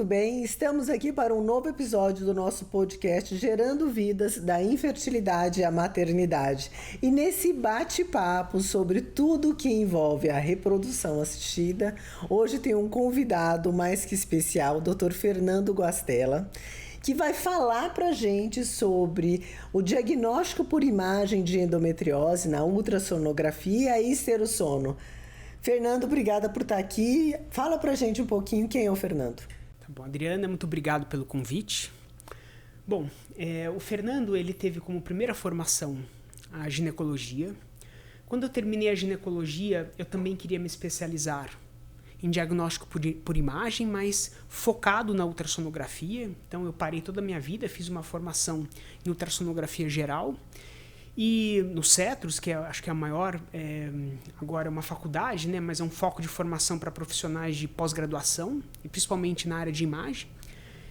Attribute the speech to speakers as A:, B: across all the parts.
A: tudo bem? Estamos aqui para um novo episódio do nosso podcast Gerando Vidas da Infertilidade à Maternidade. E nesse bate-papo sobre tudo que envolve a reprodução assistida, hoje tem um convidado mais que especial, o Dr. Fernando Guastella, que vai falar para a gente sobre o diagnóstico por imagem de endometriose na ultrassonografia e esterossono. Fernando, obrigada por estar aqui. Fala pra gente um pouquinho quem é o Fernando.
B: Tá bom, Adriana, muito obrigado pelo convite. Bom, o Fernando ele teve como primeira formação a ginecologia. Quando eu terminei a ginecologia, eu também queria me especializar em diagnóstico por imagem, mas focado na ultrassonografia. Então eu parei toda a minha vida, fiz uma formação em ultrassonografia geral. E no CETROS, que acho que é a maior, agora é uma faculdade, né, mas é um foco de formação para profissionais de pós-graduação, e principalmente na área de imagem.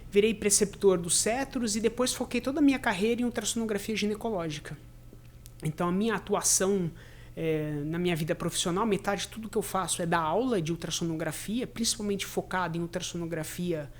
B: Virei preceptor do CETROS e depois foquei toda a minha carreira em ultrassonografia ginecológica. Então a minha atuação na minha vida profissional, metade de tudo que eu faço é dar aula de ultrassonografia, principalmente focada em ultrassonografia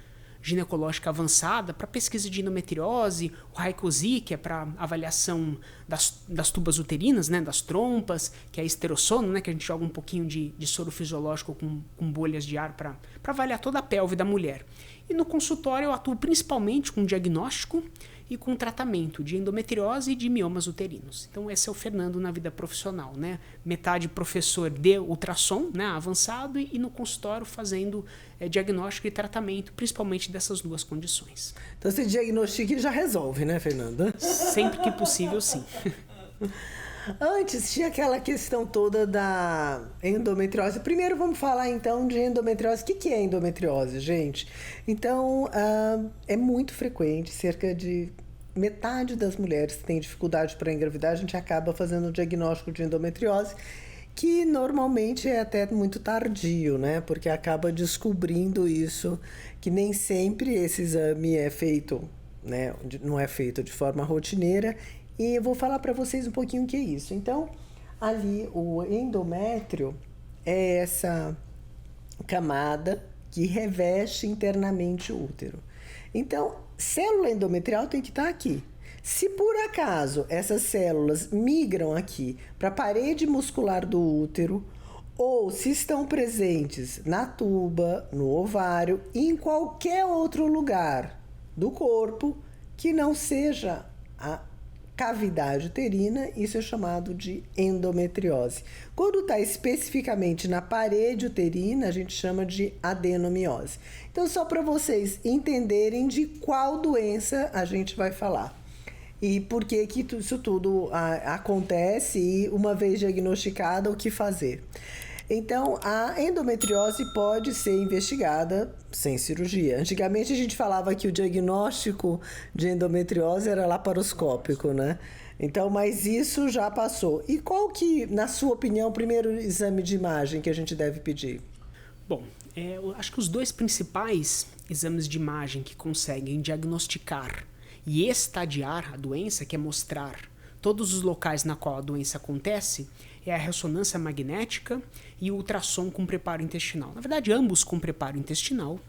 B: ginecológica avançada para pesquisa de endometriose, o Rayco-Z, que é para avaliação das tubas uterinas, né, das trompas, que é esterossono, né, que a gente joga um pouquinho de soro fisiológico com bolhas de ar para avaliar toda a pelve da mulher. E no consultório eu atuo principalmente com diagnóstico e com tratamento de endometriose e de miomas uterinos. Então esse é o Fernando na vida profissional, né? Metade professor de ultrassom, né, avançado, e no consultório fazendo diagnóstico e tratamento, principalmente dessas duas condições.
A: Então você diagnostica e já resolve, né, Fernando?
B: Sempre que possível, sim.
A: Antes tinha aquela questão toda da endometriose. Primeiro vamos falar então de endometriose. O que é endometriose, gente? Então é muito frequente, cerca de metade das mulheres que têm dificuldade para engravidar, a gente acaba fazendo o diagnóstico de endometriose, que normalmente é até muito tardio, né? Porque acaba descobrindo isso, que nem sempre esse exame é feito, né? Não é feito de forma rotineira. E eu vou falar para vocês um pouquinho o que é isso. Então, ali o endométrio é essa camada que reveste internamente o útero. Então, célula endometrial tem que estar aqui. Se por acaso essas células migram aqui para a parede muscular do útero, ou se estão presentes na tuba, no ovário e em qualquer outro lugar do corpo que não seja a cavidade uterina, isso é chamado de endometriose. Quando está especificamente na parede uterina, a gente chama de adenomiose. Então, só para vocês entenderem de qual doença a gente vai falar e por que isso tudo acontece e, uma vez diagnosticada, o que fazer. Então, a endometriose pode ser investigada sem cirurgia. Antigamente a gente falava que o diagnóstico de endometriose era laparoscópico, né? Então, mas isso já passou. E qual que, na sua opinião, o primeiro exame de imagem que a gente deve pedir?
B: Bom, eu acho que os dois principais exames de imagem que conseguem diagnosticar e estadiar a doença, que é mostrar todos os locais na qual a doença acontece, é a ressonância magnética e o ultrassom com preparo intestinal. Na verdade, ambos com preparo intestinal,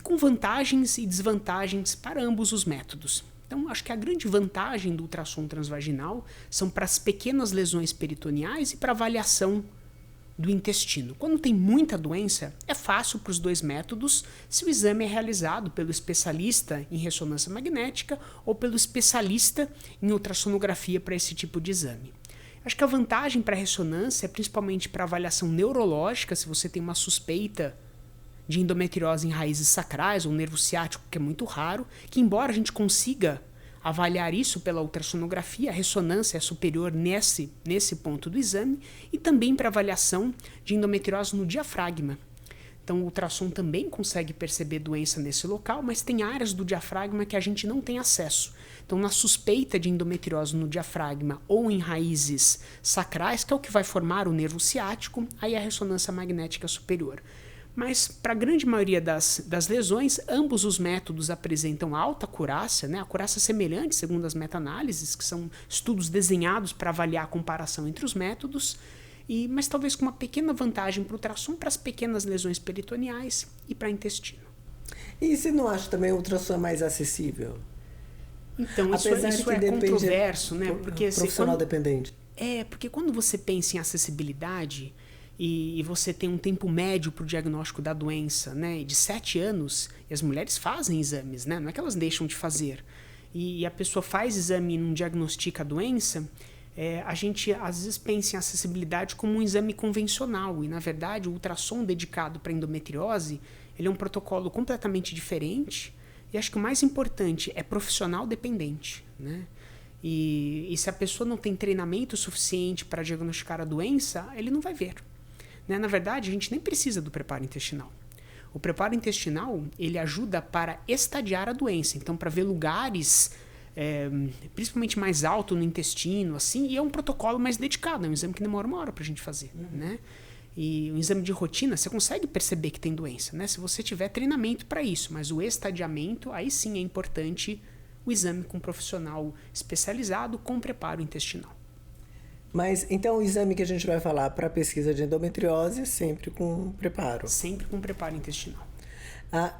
B: com vantagens e desvantagens para ambos os métodos. Então, acho que a grande vantagem do ultrassom transvaginal são para as pequenas lesões peritoneais e para a avaliação do intestino. Quando tem muita doença, é fácil para os dois métodos se o exame é realizado pelo especialista em ressonância magnética ou pelo especialista em ultrassonografia para esse tipo de exame. Acho que a vantagem para a ressonância é principalmente para avaliação neurológica, se você tem uma suspeita de endometriose em raízes sacrais ou nervo ciático, que é muito raro, que embora a gente consiga avaliar isso pela ultrassonografia, a ressonância é superior nesse ponto do exame, e também para avaliação de endometriose no diafragma. Então o ultrassom também consegue perceber doença nesse local, mas tem áreas do diafragma que a gente não tem acesso. Então na suspeita de endometriose no diafragma ou em raízes sacrais, que é o que vai formar o nervo ciático, aí a ressonância magnética é superior. Mas para a grande maioria das lesões, ambos os métodos apresentam alta acurácia, né? Acurácia semelhante, segundo as meta-análises, que são estudos desenhados para avaliar a comparação entre os métodos, mas talvez com uma pequena vantagem para o ultrassom para as pequenas lesões peritoneais e para intestino.
A: E você não acha também o ultrassom mais acessível?
B: Então,
A: Apesar
B: isso
A: de que
B: é
A: depende
B: controverso, né? Porque
A: profissional dependente.
B: Porque quando você pensa em acessibilidade e você tem um tempo médio para o diagnóstico da doença, né, de 7 anos, e as mulheres fazem exames, né? Não é que elas deixam de fazer. E a pessoa faz exame e não diagnostica a doença, a gente às vezes pensa em acessibilidade como um exame convencional. E, na verdade, o ultrassom dedicado para endometriose, ele é um protocolo completamente diferente. E acho que o mais importante é profissional dependente, né? E se a pessoa não tem treinamento suficiente para diagnosticar a doença, ele não vai ver. Né? Na verdade, a gente nem precisa do preparo intestinal. O preparo intestinal, ele ajuda para estadiar a doença. Então, para ver lugares, principalmente mais alto no intestino, assim, e é um protocolo mais dedicado. É um exame que demora 1 hora para a gente fazer, né? E um exame de rotina, você consegue perceber que tem doença, né? Se você tiver treinamento para isso. Mas o estadiamento, aí sim é importante o exame com um profissional especializado com preparo intestinal.
A: Mas, então, o exame que a gente vai falar para pesquisa de endometriose, sempre com preparo?
B: Sempre com preparo intestinal.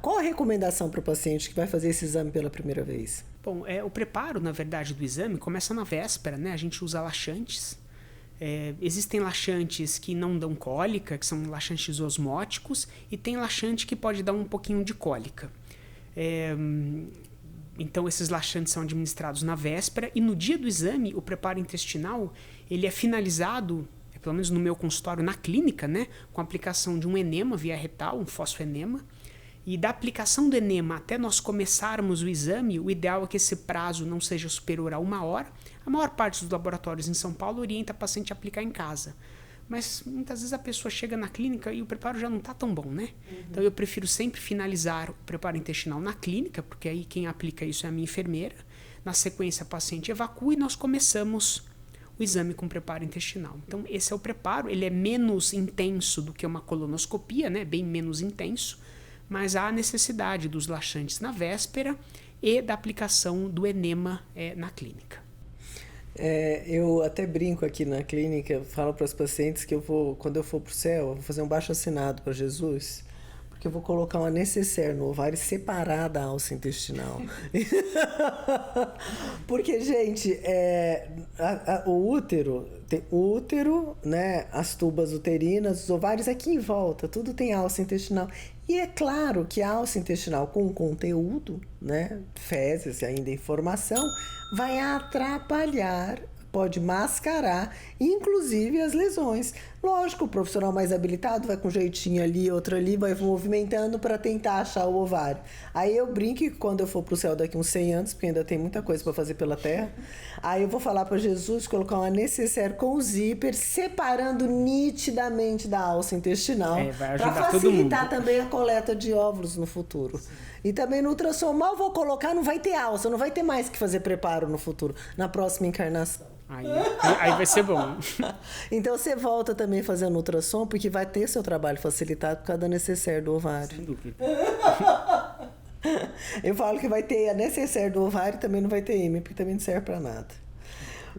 A: Qual a recomendação para o paciente que vai fazer esse exame pela primeira vez?
B: Bom, o preparo, na verdade, do exame começa na véspera, né? A gente usa laxantes. Existem laxantes que não dão cólica, que são laxantes osmóticos, e tem laxante que pode dar um pouquinho de cólica. Então, esses laxantes são administrados na véspera, e no dia do exame, o preparo intestinal ele é finalizado, pelo menos no meu consultório, na clínica, né, com a aplicação de um enema via retal, um fosfoenema. E da aplicação do enema até nós começarmos o exame, o ideal é que esse prazo não seja superior a 1 hora. A maior parte dos laboratórios em São Paulo orienta a paciente a aplicar em casa. Mas muitas vezes a pessoa chega na clínica e o preparo já não está tão bom, né? Então eu prefiro sempre finalizar o preparo intestinal na clínica, porque aí quem aplica isso é a minha enfermeira. Na sequência, a paciente evacua e nós começamos o exame com preparo intestinal. Então esse é o preparo, ele é menos intenso do que uma colonoscopia, né? Bem menos intenso, mas há a necessidade dos laxantes na véspera e da aplicação do enema na clínica.
A: Eu até brinco aqui na clínica, falo para os pacientes que quando eu for para o céu, eu vou fazer um baixo-assinado para Jesus, porque eu vou colocar uma necessaire no ovário separar da alça intestinal. Porque, gente, o útero, tem o útero, né, as tubas uterinas, os ovários aqui em volta, tudo tem alça intestinal. E é claro que a alça intestinal com conteúdo, né, fezes ainda em formação, vai atrapalhar, pode mascarar, inclusive as lesões. Lógico, o profissional mais habilitado vai com um jeitinho ali, outro ali, vai movimentando para tentar achar o ovário. Aí eu brinco que quando eu for pro céu daqui uns 100 anos, porque ainda tem muita coisa para fazer pela terra, aí eu vou falar para Jesus colocar uma necessaire com zíper, separando nitidamente da alça intestinal, para facilitar também a coleta de óvulos no futuro. Sim. E também no ultrassom, mal vou colocar, não vai ter alça, não vai ter mais que fazer preparo no futuro, na próxima encarnação.
B: Aí vai ser bom.
A: Então você volta também fazendo ultrassom, porque vai ter seu trabalho facilitado por causa da necessaire do ovário.
B: Sem dúvida.
A: Eu falo que vai ter a necessaire do ovário e também não vai ter ímã, porque também não serve para nada.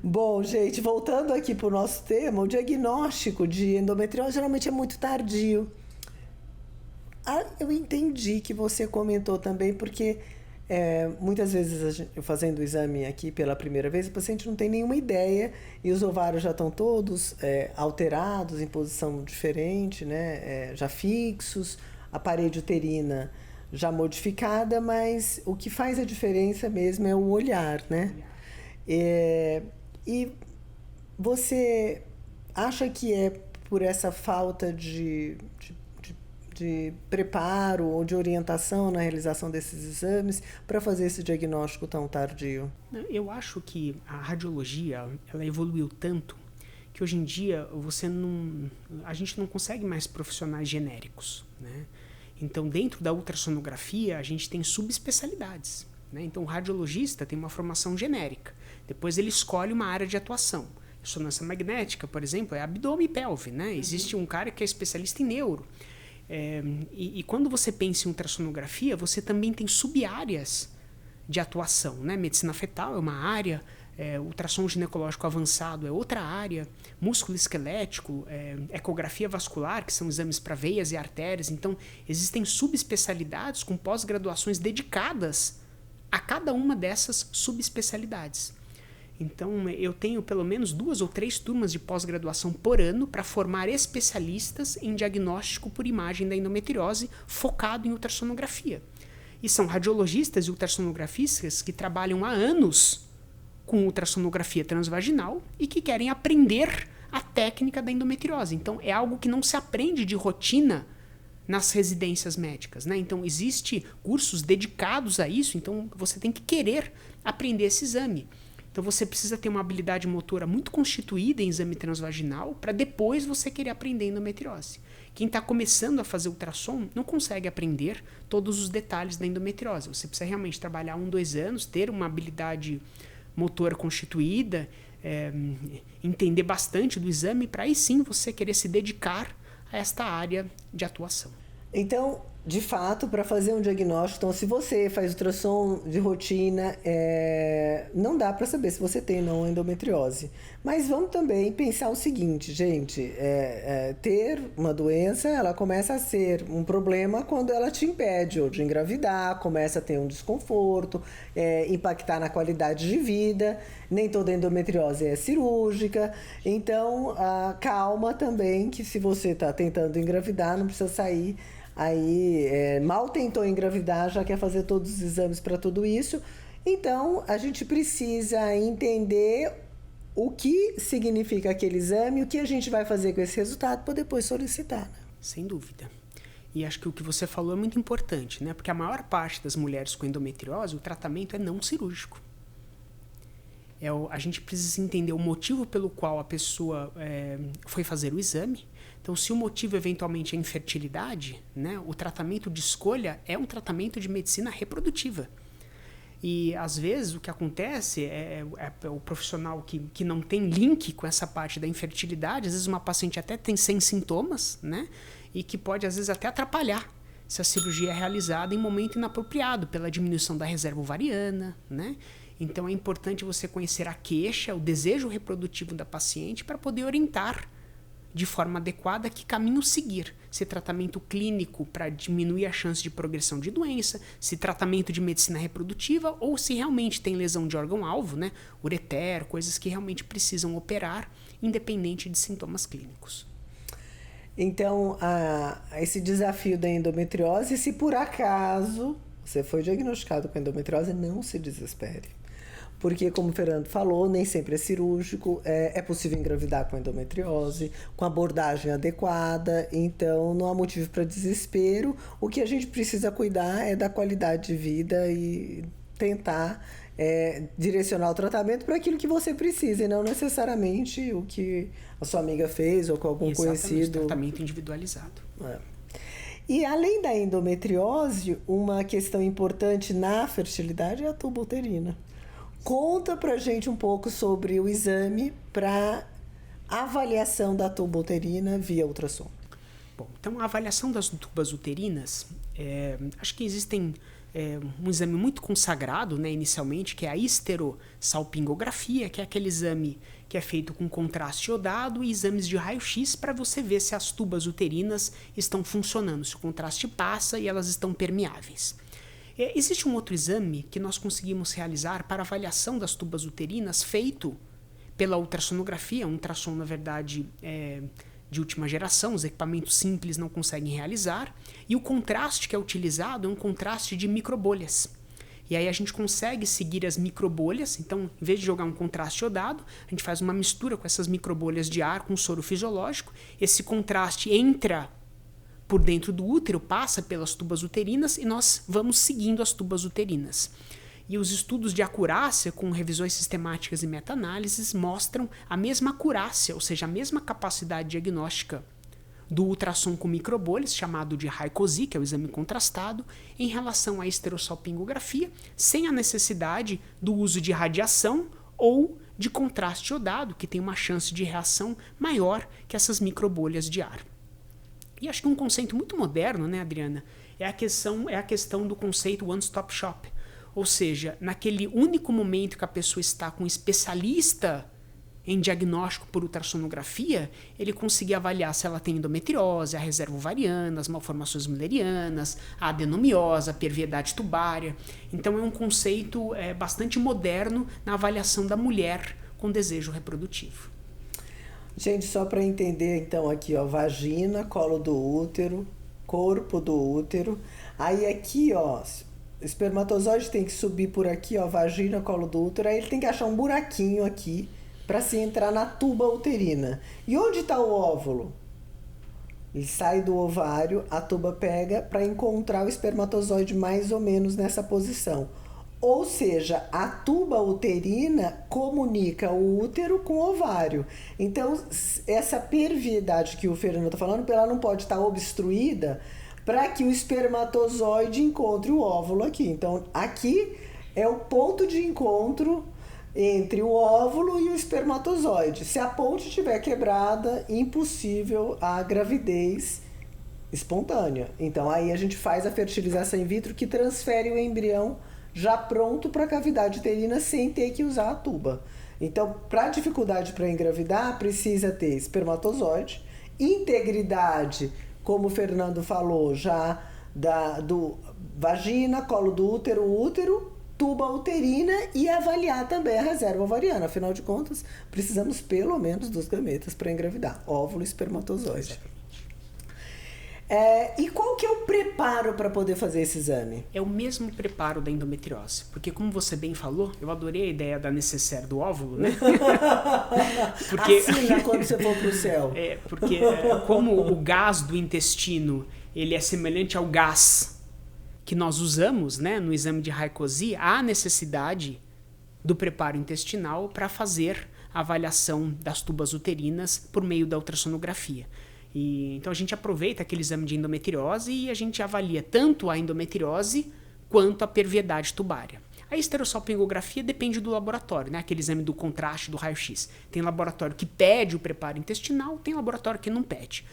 A: Bom, gente, voltando aqui para o nosso tema, o diagnóstico de endometriose geralmente é muito tardio. Eu entendi que você comentou também, porque muitas vezes eu fazendo o exame aqui pela primeira vez, o paciente não tem nenhuma ideia e os ovários já estão todos alterados, em posição diferente, né? Já fixos, a parede uterina já modificada, mas o que faz a diferença mesmo é o olhar, né? E você acha que é por essa falta de preparo ou de orientação na realização desses exames para fazer esse diagnóstico tão tardio?
B: Eu acho que a radiologia ela evoluiu tanto que hoje em dia a gente não consegue mais profissionais genéricos, né? Então, dentro da ultrassonografia, a gente tem subespecialidades, né? Então, o radiologista tem uma formação genérica. Depois ele escolhe uma área de atuação. Ressonância magnética, por exemplo, é abdômen e pelve, né? Existe um cara que é especialista em neuro. E quando você pensa em ultrassonografia, você também tem sub-áreas de atuação, né? Medicina fetal é uma área, ultrassom ginecológico avançado é outra área, músculo esquelético, ecografia vascular, que são exames para veias e artérias. Então, existem subespecialidades com pós-graduações dedicadas a cada uma dessas subespecialidades. Então, eu tenho pelo menos 2 ou 3 turmas de pós-graduação por ano para formar especialistas em diagnóstico por imagem da endometriose focado em ultrassonografia. E são radiologistas e ultrassonografistas que trabalham há anos com ultrassonografia transvaginal e que querem aprender a técnica da endometriose. Então, é algo que não se aprende de rotina nas residências médicas, né? Então, existem cursos dedicados a isso, então você tem que querer aprender esse exame. Então, você precisa ter uma habilidade motora muito constituída em exame transvaginal para depois você querer aprender endometriose. Quem está começando a fazer ultrassom não consegue aprender todos os detalhes da endometriose. Você precisa realmente trabalhar 1, 2 anos, ter uma habilidade motora constituída, entender bastante do exame, para aí sim você querer se dedicar a esta área de atuação.
A: Então, de fato, para fazer um diagnóstico, então, se você faz ultrassom de rotina, não dá para saber se você tem ou não endometriose. Mas vamos também pensar o seguinte, gente, ter uma doença, ela começa a ser um problema quando ela te impede ou de engravidar, começa a ter um desconforto, impactar na qualidade de vida. Nem toda endometriose é cirúrgica, então calma também, que se você está tentando engravidar, não precisa sair aí, mal tentou engravidar, já quer fazer todos os exames para tudo isso. Então, a gente precisa entender o que significa aquele exame, o que a gente vai fazer com esse resultado para depois solicitar. Né?
B: Sem dúvida. E acho que o que você falou é muito importante, né? Porque a maior parte das mulheres com endometriose, o tratamento é não cirúrgico. A gente precisa entender o motivo pelo qual a pessoa foi fazer o exame. Então, se o motivo eventualmente é infertilidade, né, o tratamento de escolha é um tratamento de medicina reprodutiva. E, às vezes, o que acontece é o profissional que não tem link com essa parte da infertilidade, às vezes uma paciente até tem sem sintomas, né, e que pode, às vezes, até atrapalhar se a cirurgia é realizada em momento inapropriado, pela diminuição da reserva ovariana, né? Então, é importante você conhecer a queixa, o desejo reprodutivo da paciente para poder orientar de forma adequada que caminho seguir. Se tratamento clínico para diminuir a chance de progressão de doença, se tratamento de medicina reprodutiva ou se realmente tem lesão de órgão-alvo, né? Ureter, coisas que realmente precisam operar, independente de sintomas clínicos.
A: Então, esse desafio da endometriose, se por acaso você foi diagnosticado com endometriose, não se desespere. Porque, como o Fernando falou, nem sempre é cirúrgico, é possível engravidar com endometriose, com abordagem adequada, então não há motivo para desespero. O que a gente precisa cuidar é da qualidade de vida e tentar direcionar o tratamento para aquilo que você precisa, e não necessariamente o que a sua amiga fez ou com algum
B: Exatamente,
A: conhecido.
B: Tratamento individualizado.
A: E além da endometriose, uma questão importante na fertilidade é a tuba uterina. Conta pra gente um pouco sobre o exame para avaliação da tuba uterina via ultrassom.
B: Bom, então a avaliação das tubas uterinas, acho que existem um exame muito consagrado, né, inicialmente, que é a histerossalpingografia, que é aquele exame que é feito com contraste iodado e exames de raio-x para você ver se as tubas uterinas estão funcionando, se o contraste passa e elas estão permeáveis. Existe um outro exame que nós conseguimos realizar para avaliação das tubas uterinas feito pela ultrassonografia, um ultrassom, na verdade, de última geração, os equipamentos simples não conseguem realizar, e o contraste que é utilizado é um contraste de microbolhas. E aí a gente consegue seguir as microbolhas, então, em vez de jogar um contraste iodado, a gente faz uma mistura com essas microbolhas de ar com soro fisiológico, esse contraste entra por dentro do útero, passa pelas tubas uterinas e nós vamos seguindo as tubas uterinas. E os estudos de acurácia, com revisões sistemáticas e meta-análises, mostram a mesma acurácia, ou seja, a mesma capacidade diagnóstica do ultrassom com microbolhas, chamado de Raycosi, que é o exame contrastado, em relação à histerossalpingografia, sem a necessidade do uso de radiação ou de contraste iodado, que tem uma chance de reação maior que essas microbolhas de ar. E acho que um conceito muito moderno, né, Adriana, é a questão do conceito one-stop shop. Ou seja, naquele único momento que a pessoa está com um especialista em diagnóstico por ultrassonografia, ele conseguir avaliar se ela tem endometriose, a reserva ovariana, as malformações müllerianas, a adenomiose, a perviedade tubária. Então é um conceito bastante moderno na avaliação da mulher com desejo reprodutivo.
A: Gente, só para entender então aqui, ó, vagina, colo do útero, corpo do útero. Aí aqui, ó, o espermatozoide tem que subir por aqui, ó, vagina, colo do útero. Aí ele tem que achar um buraquinho aqui para se entrar na tuba uterina. E onde está o óvulo? Ele sai do ovário, a tuba pega para encontrar o espermatozoide mais ou menos nessa posição. Ou seja, a tuba uterina comunica o útero com o ovário. Então, essa perviedade que o Fernando está falando, ela não pode estar obstruída para que o espermatozoide encontre o óvulo aqui. Então, aqui é o ponto de encontro entre o óvulo e o espermatozoide. Se a ponte estiver quebrada, impossível a gravidez espontânea. Então, aí a gente faz a fertilização in vitro que transfere o embrião já pronto para a cavidade uterina sem ter que usar a tuba. Então, para dificuldade para engravidar, precisa ter espermatozoide, integridade, como o Fernando falou, já do vagina, colo do útero, tuba uterina e avaliar também a reserva ovariana. Afinal de contas, precisamos pelo menos dos gametas para engravidar, óvulo e espermatozoide. E qual que é o preparo para poder fazer esse exame?
B: É o mesmo preparo da endometriose. Porque, como você bem falou, eu adorei a ideia da necessaire do óvulo, né?
A: Porque assina quando você for pro céu.
B: Porque como o gás do intestino ele é semelhante ao gás que nós usamos, né, no exame de Raynaud, há necessidade do preparo intestinal para fazer a avaliação das tubas uterinas por meio da ultrassonografia. Então a gente aproveita aquele exame de endometriose e a gente avalia tanto a endometriose quanto a perviedade tubária. A esterossalpingografia depende do laboratório, né? Aquele exame do contraste do raio-x. Tem laboratório que pede o preparo intestinal, tem laboratório que não pede.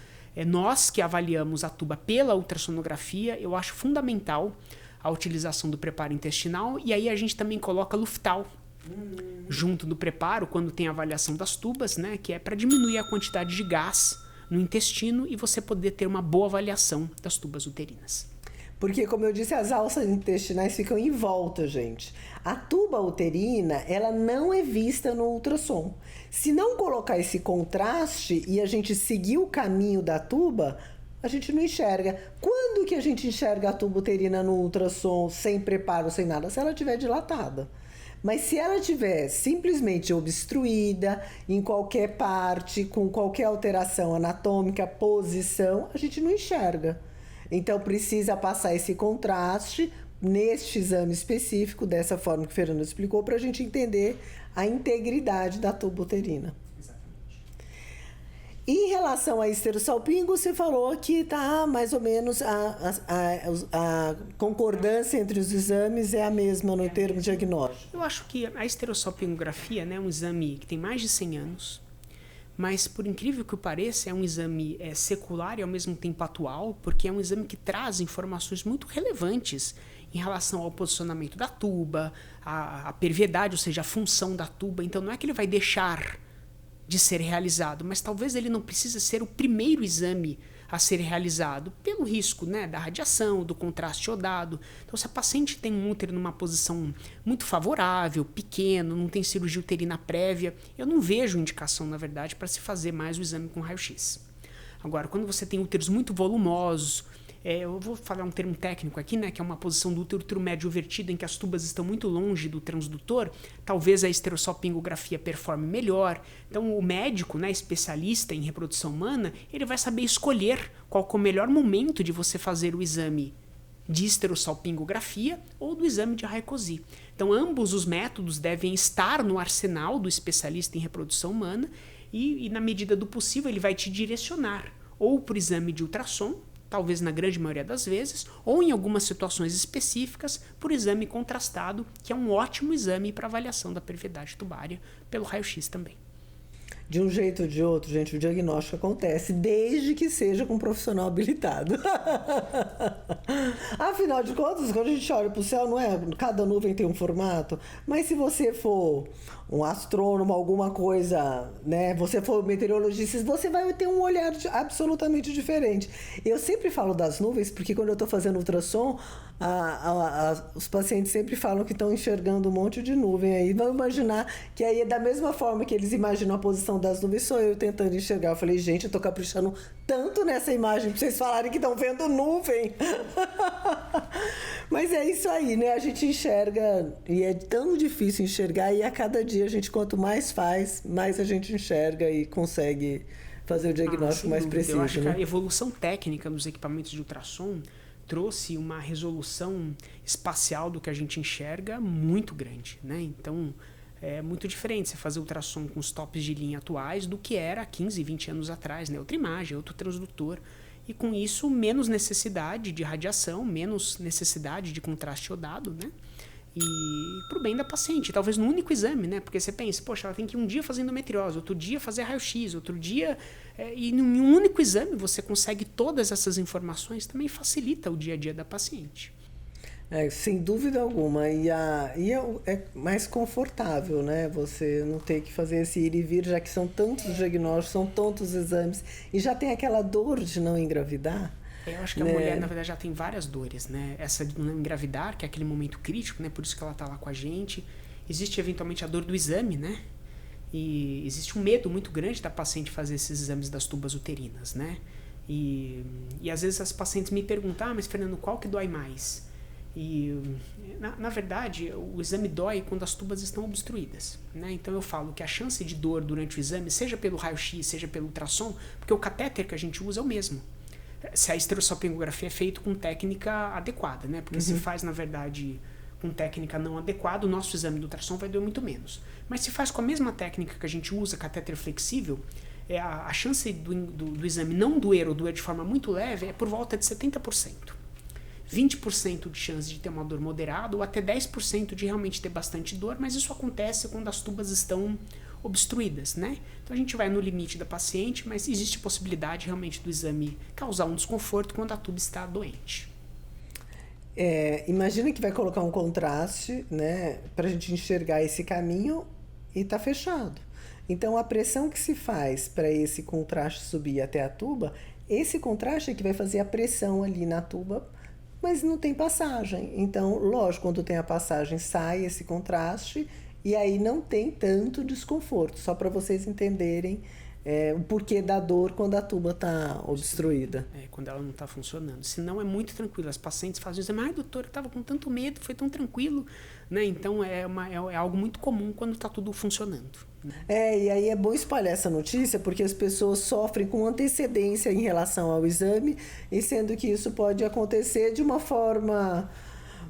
B: Nós que avaliamos a tuba pela ultrassonografia, eu acho fundamental a utilização do preparo intestinal, e aí a gente também coloca Luftal junto do preparo quando tem a avaliação das tubas, né? Que é para diminuir a quantidade de gás no intestino e você poder ter uma boa avaliação das tubas uterinas.
A: Porque, como eu disse, as alças intestinais ficam em volta, gente. A tuba uterina, ela não é vista no ultrassom. Se não colocar esse contraste e a gente seguir o caminho da tuba, a gente não enxerga. Quando que a gente enxerga a tuba uterina no ultrassom, sem preparo, sem nada? Se ela estiver dilatada. Mas se ela estiver simplesmente obstruída em qualquer parte, com qualquer alteração anatômica, posição, a gente não enxerga. Então precisa passar esse contraste neste exame específico, dessa forma que o Fernando explicou, para a gente entender a integridade da tuba uterina. Em relação a esterossalpingo, você falou que tá mais ou menos a concordância entre os exames é a mesma no termo diagnóstico.
B: Eu acho que a esterossalpingografia, né, é um exame que tem mais de 100 anos, mas por incrível que pareça é um exame secular e ao mesmo tempo atual, porque é um exame que traz informações muito relevantes em relação ao posicionamento da tuba, a perviedade, ou seja, a função da tuba. Então não é que ele vai deixar de ser realizado, mas talvez ele não precise ser o primeiro exame a ser realizado, pelo risco, né, da radiação, do contraste iodado. Então, se a paciente tem um útero numa posição muito favorável, pequeno, não tem cirurgia uterina prévia, eu não vejo indicação, na verdade, para se fazer mais o exame com raio-x. Agora, quando você tem úteros muito volumosos, eu vou falar um termo técnico aqui, né, que é uma posição do útero médio vertido em que as tubas estão muito longe do transdutor, talvez a esterossalpingografia performe melhor. Então o médico, né, especialista em reprodução humana, ele vai saber escolher qual é o melhor momento de você fazer o exame de esterossalpingografia ou do exame de Raynaud. Então ambos os métodos devem estar no arsenal do especialista em reprodução humana e na medida do possível ele vai te direcionar ou para o exame de ultrassom, talvez na grande maioria das vezes, ou em algumas situações específicas, por exame contrastado, que é um ótimo exame para avaliação da perviedade tubária, pelo raio-x também.
A: De um jeito ou de outro, gente, o diagnóstico acontece, desde que seja com um profissional habilitado. Afinal de contas, quando a gente olha para o céu, não é? Cada nuvem tem um formato, mas se você for um astrônomo, alguma coisa, né? Você for meteorologista, você vai ter um olhar absolutamente diferente. Eu sempre falo das nuvens, porque quando eu estou fazendo ultrassom, os pacientes sempre falam que estão enxergando um monte de nuvem aí. Vão imaginar que aí é da mesma forma que eles imaginam a posição das nuvens, sou eu tentando enxergar. Eu falei, gente, eu tô caprichando tanto nessa imagem pra vocês falarem que estão vendo nuvem. Mas é isso aí, né? A gente enxerga e é tão difícil enxergar e a cada dia a gente, quanto mais faz, mais a gente enxerga e consegue fazer o diagnóstico mais preciso.
B: Eu acho
A: né?
B: que a evolução técnica dos equipamentos de ultrassom trouxe uma resolução espacial do que a gente enxerga muito grande, né? Então, é muito diferente você fazer ultrassom com os tops de linha atuais do que era há 15, 20 anos atrás, né? Outra imagem, outro transdutor. E com isso, menos necessidade de radiação, menos necessidade de contraste iodado, né? E pro bem da paciente, talvez no único exame, né? Porque você pensa, poxa, ela tem que ir um dia fazer endometriose, outro dia fazer raio-x, outro dia... e em um único exame você consegue todas essas informações, também facilita o dia a dia da paciente.
A: Sem dúvida alguma. É mais confortável, né? Você não ter que fazer esse ir e vir, já que são tantos diagnósticos, são tantos exames, e já tem aquela dor de não engravidar.
B: Eu acho que a mulher, na verdade, já tem várias dores, né? Essa de não engravidar, que é aquele momento crítico, né? Por isso que ela tá lá com a gente. Existe, eventualmente, a dor do exame, né? E existe um medo muito grande da paciente fazer esses exames das tubas uterinas, né? E às vezes as pacientes me perguntam, mas Fernando, qual que dói mais? E, na verdade, o exame dói quando as tubas estão obstruídas, né? Então eu falo que a chance de dor durante o exame, seja pelo raio-x, seja pelo ultrassom, porque o catéter que a gente usa é o mesmo. Se a estereossopingografia é feita com técnica adequada, né? Porque se faz, na verdade, com técnica não adequada, o nosso exame do ultrassom vai doer muito menos. Mas se faz com a mesma técnica que a gente usa, catéter flexível, a chance do exame não doer ou doer de forma muito leve é por volta de 70%. 20% de chance de ter uma dor moderada ou até 10% de realmente ter bastante dor, mas isso acontece quando as tubas estão obstruídas, né? Então a gente vai no limite da paciente, mas existe possibilidade realmente do exame causar um desconforto quando a tuba está doente.
A: Imagina que vai colocar um contraste, né, para a gente enxergar esse caminho e tá fechado. Então a pressão que se faz para esse contraste subir até a tuba, esse contraste é que vai fazer a pressão ali na tuba, mas não tem passagem. Então, lógico, quando tem a passagem sai esse contraste e aí não tem tanto desconforto, só para vocês entenderem o porquê da dor quando a tuba está obstruída.
B: Quando ela não está funcionando. Senão é muito tranquilo. As pacientes fazem isso, mas doutor, eu estava com tanto medo, foi tão tranquilo. Né? Então é algo muito comum quando está tudo funcionando.
A: E aí é bom espalhar essa notícia porque as pessoas sofrem com antecedência em relação ao exame, e sendo que isso pode acontecer de uma forma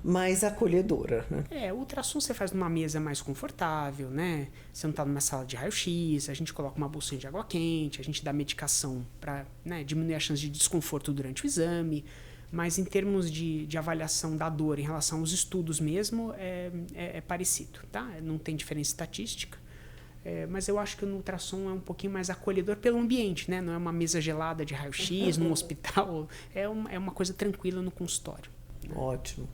A: mais acolhedora, né?
B: O ultrassom você faz numa mesa mais confortável, né? Você não está numa sala de raio-x, a gente coloca uma bolsinha de água quente, a gente dá medicação para, né, diminuir a chance de desconforto durante o exame, mas em termos de avaliação da dor em relação aos estudos mesmo, é parecido, tá? Não tem diferença estatística, mas eu acho que no ultrassom é um pouquinho mais acolhedor pelo ambiente, né? Não é uma mesa gelada de raio-x num hospital, é uma coisa tranquila no consultório. Né?
A: Ótimo.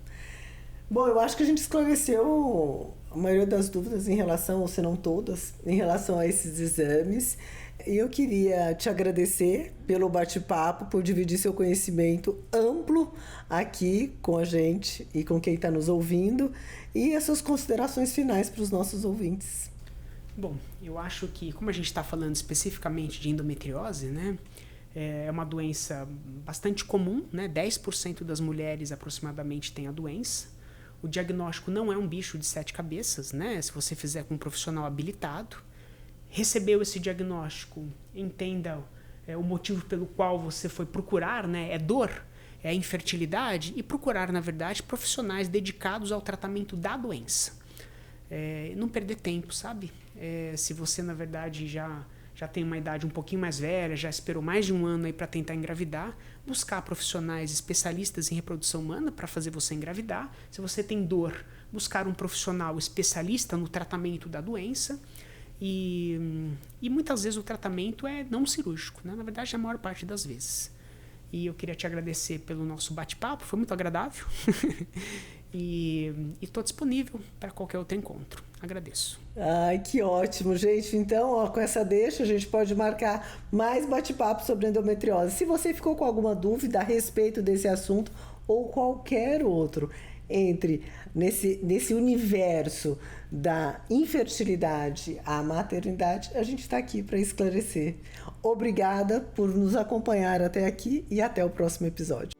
A: Bom, eu acho que a gente esclareceu a maioria das dúvidas em relação, ou se não todas, em relação a esses exames. E eu queria te agradecer pelo bate-papo, por dividir seu conhecimento amplo aqui com a gente e com quem está nos ouvindo, e as suas considerações finais para os nossos ouvintes.
B: Bom, eu acho que, como a gente está falando especificamente de endometriose, né? É uma doença bastante comum, né? 10% das mulheres aproximadamente têm a doença. O diagnóstico não é um bicho de 7 cabeças, né? Se você fizer com um profissional habilitado, recebeu esse diagnóstico, entenda o motivo pelo qual você foi procurar, né? É dor, é infertilidade, e procurar, na verdade, profissionais dedicados ao tratamento da doença. Não perder tempo, sabe? Se você, na verdade, já tem uma idade um pouquinho mais velha, já esperou mais de um ano aí para tentar engravidar, buscar profissionais especialistas em reprodução humana para fazer você engravidar. Se você tem dor, buscar um profissional especialista no tratamento da doença. E muitas vezes o tratamento é não cirúrgico, né? Na verdade, a maior parte das vezes. E eu queria te agradecer pelo nosso bate-papo, foi muito agradável. E estou disponível para qualquer outro encontro. Agradeço.
A: Ai, que ótimo, gente. Então, ó, com essa deixa, a gente pode marcar mais bate-papo sobre endometriose. Se você ficou com alguma dúvida a respeito desse assunto ou qualquer outro, entre nesse universo da infertilidade à maternidade, a gente está aqui para esclarecer. Obrigada por nos acompanhar até aqui e até o próximo episódio.